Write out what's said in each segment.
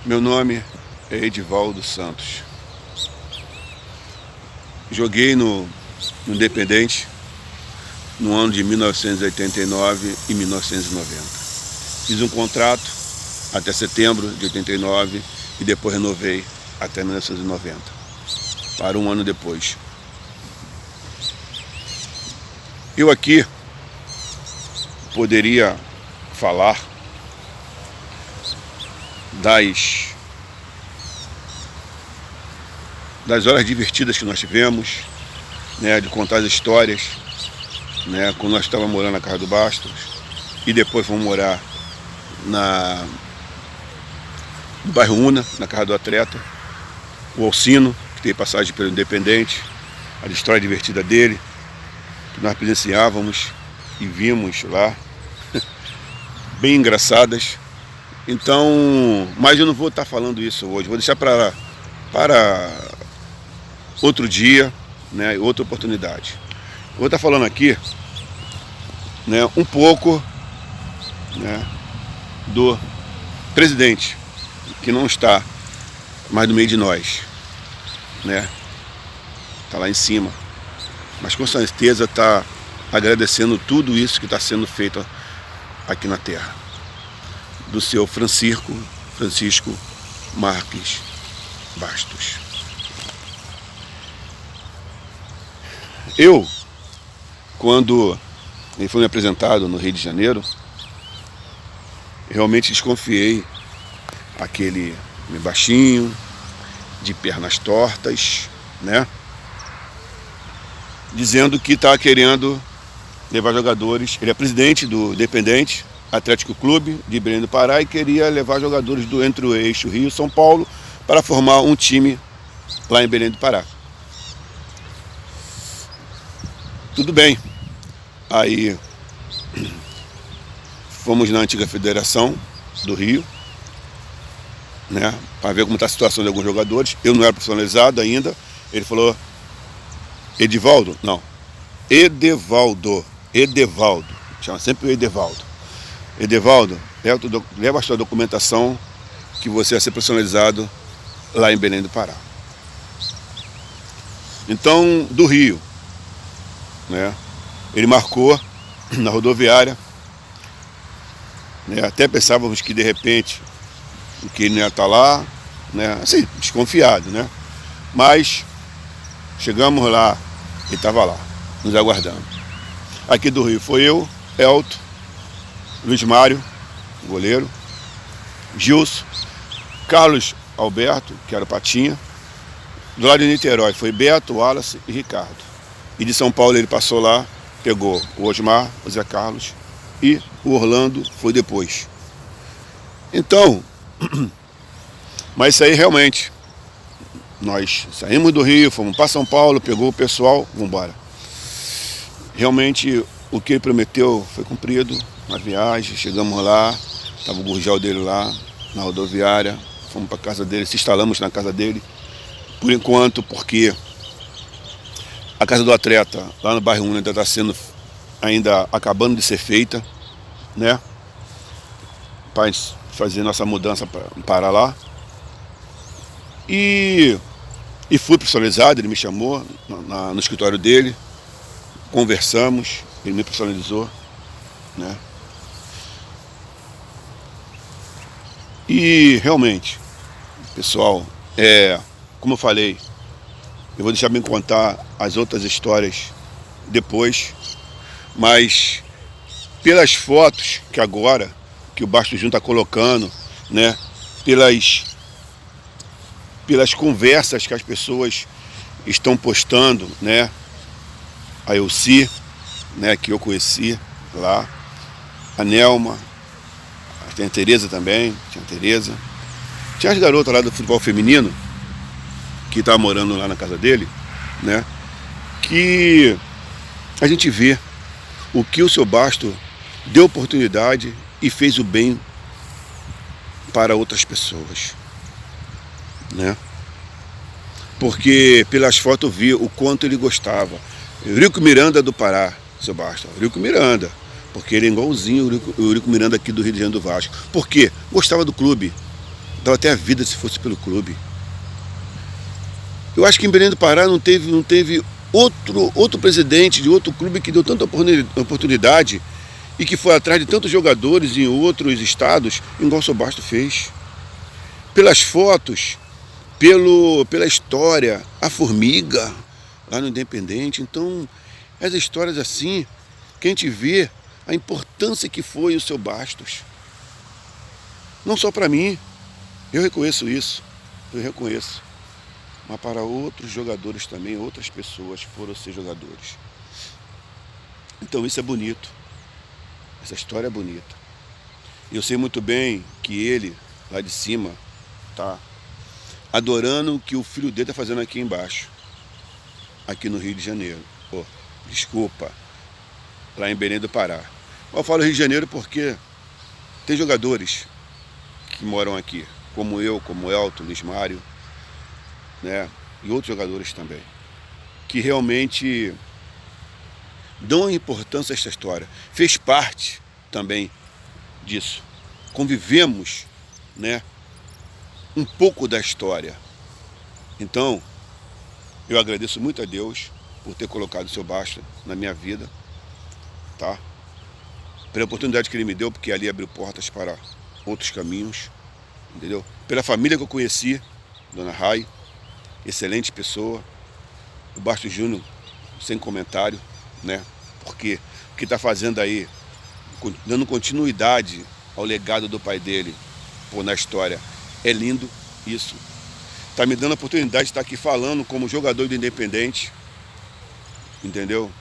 Meu nome é Edivaldo Santos. Joguei no Independente no ano de 1989 e 1990. Fiz um contrato até setembro de 89 e depois renovei até 1990, para um ano depois. Eu aqui poderia falar das horas divertidas que nós tivemos, né, de contar as histórias, né, quando nós estávamos morando na casa do Bastos e depois fomos morar no bairro Una, na casa do atleta, o Alcino, que teve passagem pelo Independente, a história divertida dele, que nós presenciávamos e vimos lá, bem engraçadas. Então, mas eu não vou estar falando isso hoje, vou deixar para outro dia, né, outra oportunidade. Eu vou estar falando aqui, né, um pouco, né, do presidente, que não está mais no meio de nós, né, está lá em cima, mas com certeza está agradecendo tudo isso que está sendo feito aqui na terra, do seu Francisco Marques Bastos. Eu, quando ele foi me apresentado no Rio de Janeiro, realmente desconfiei, aquele baixinho, de pernas tortas, né, dizendo que está querendo levar jogadores. Ele é presidente do Independente Atlético Clube de Belém do Pará e queria levar jogadores entre o eixo Rio e São Paulo para formar um time lá em Belém do Pará. Tudo bem. Aí fomos na antiga Federação do Rio, né, para ver como está a situação de alguns jogadores. Eu não era profissionalizado ainda. Ele falou: Edivaldo? Não, Edevaldo. Chama sempre o Edevaldo. Edevaldo, leva a sua documentação que você vai ser profissionalizado lá em Belém do Pará. Então, do Rio, né, ele marcou na rodoviária, né, até pensávamos que de repente que ele não ia estar lá, né, assim, desconfiado, né, mas chegamos lá, ele estava lá, nos aguardando. Aqui do Rio foi eu, Elton, Luiz Mário, goleiro, Gilson, Carlos Alberto, que era o Patinha. Do lado de Niterói foi Beto, Wallace e Ricardo. E de São Paulo ele passou lá, pegou o Osmar, o Zé Carlos e o Orlando foi depois. Então, mas isso aí realmente, nós saímos do Rio, fomos para São Paulo, pegou o pessoal, vamos embora. Realmente o que ele prometeu foi cumprido na viagem, chegamos lá, estava o gurgel dele lá na rodoviária, fomos para a casa dele, se instalamos na casa dele, por enquanto, porque a casa do atleta lá no bairro Una ainda está sendo, ainda acabando de ser feita, né, para fazer nossa mudança para lá. E fui profissionalizado, ele me chamou no escritório dele, conversamos, ele me profissionalizou, né? E realmente, pessoal, como eu falei, eu vou deixar bem contar as outras histórias depois, mas pelas fotos que agora, que o Bastos Júnior está colocando, né, pelas conversas que as pessoas estão postando, né, a Elci, né, que eu conheci lá, a Nelma, tem a Tereza também, tinha as garotas lá do futebol feminino, que estavam morando lá na casa dele, né, que a gente vê o que o seu Bastos deu oportunidade e fez o bem para outras pessoas, né, porque pelas fotos eu vi o quanto ele gostava. Eurico Miranda do Pará, seu Bastos, Eurico Miranda, porque ele é igualzinho o Eurico Miranda aqui do Rio de Janeiro do Vasco. Por quê? Gostava do clube, dava até a vida se fosse pelo clube. Eu acho que em Belém do Pará não teve outro presidente de outro clube que deu tanta oportunidade e que foi atrás de tantos jogadores em outros estados, igual o seu Basto fez. Pelas fotos, pela história, a Formiga, lá no Independente. Então, as histórias assim, que a gente vê a importância que foi o seu Bastos. Não só para mim, eu reconheço isso, eu reconheço. Mas para outros jogadores também, outras pessoas foram ser jogadores. Então isso é bonito, essa história é bonita. Eu sei muito bem que ele, lá de cima, tá adorando o que o filho dele está fazendo aqui embaixo, aqui no Rio de Janeiro. Desculpa, lá em Belém do Pará. Eu falo Rio de Janeiro porque tem jogadores que moram aqui, como eu, como Elton, Luiz Mário, né, e outros jogadores também, que realmente dão importância a esta história. Fez parte também disso. Convivemos, né, um pouco da história. Então, eu agradeço muito a Deus por ter colocado o seu Basto na minha vida, tá? Pela oportunidade que ele me deu, porque ali abriu portas para outros caminhos, entendeu? Pela família que eu conheci, Dona Rai, excelente pessoa. O Basto Júnior, sem comentário, né? Porque o que está fazendo aí, dando continuidade ao legado do pai dele, na história, é lindo isso. Está me dando a oportunidade de estar aqui falando como jogador do Independente, entendeu?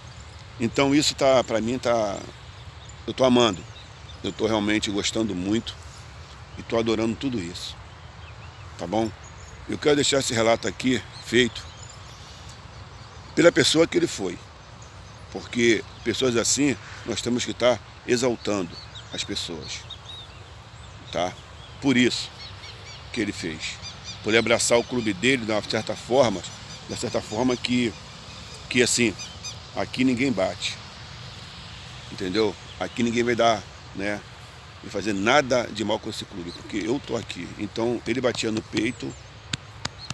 Então isso tá, para mim, eu tô amando, eu tô realmente gostando muito e tô adorando tudo isso, tá bom? Eu quero deixar esse relato aqui feito pela pessoa que ele foi, porque pessoas assim nós temos que estar exaltando as pessoas, tá? Por isso que ele fez, por ele abraçar o clube dele de uma certa forma que assim, aqui ninguém bate, entendeu? Aqui ninguém vai dar, né, vai fazer nada de mal com esse clube, porque eu tô aqui. Então ele batia no peito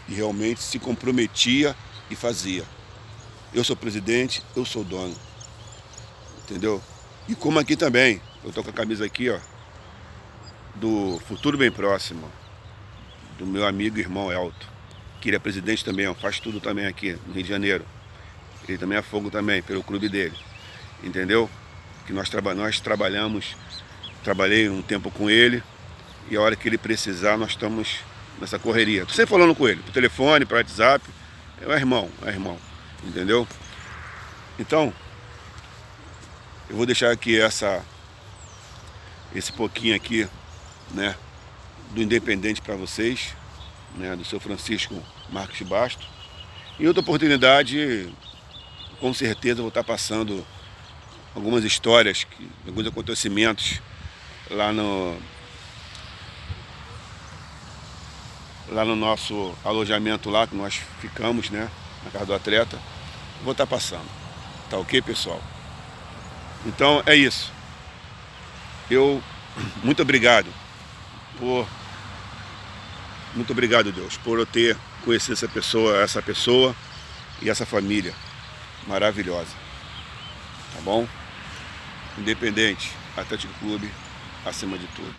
e realmente se comprometia e fazia. Eu sou presidente, eu sou dono, entendeu? E como aqui também, eu tô com a camisa aqui, ó, do Futuro Bem Próximo, do meu amigo e irmão Elton, que ele é presidente também, ó, faz tudo também aqui no Rio de Janeiro. Ele também é fogo também, pelo clube dele, entendeu? Que nós trabalhamos, trabalhei um tempo com ele, e a hora que ele precisar, nós estamos nessa correria. Estou sempre falando com ele, por telefone, por WhatsApp, é irmão, entendeu? Então, eu vou deixar aqui esse pouquinho aqui, né, do Independente para vocês, né, do seu Francisco Marques Basto. Em outra oportunidade, com certeza vou estar passando algumas histórias, alguns acontecimentos lá no nosso alojamento lá, que nós ficamos, né, na casa do atleta. Vou estar passando, tá ok, pessoal? Então é isso. Muito obrigado Deus, por eu ter conhecido essa pessoa e essa família maravilhosa, tá bom? Independente, Atlético Clube acima de tudo.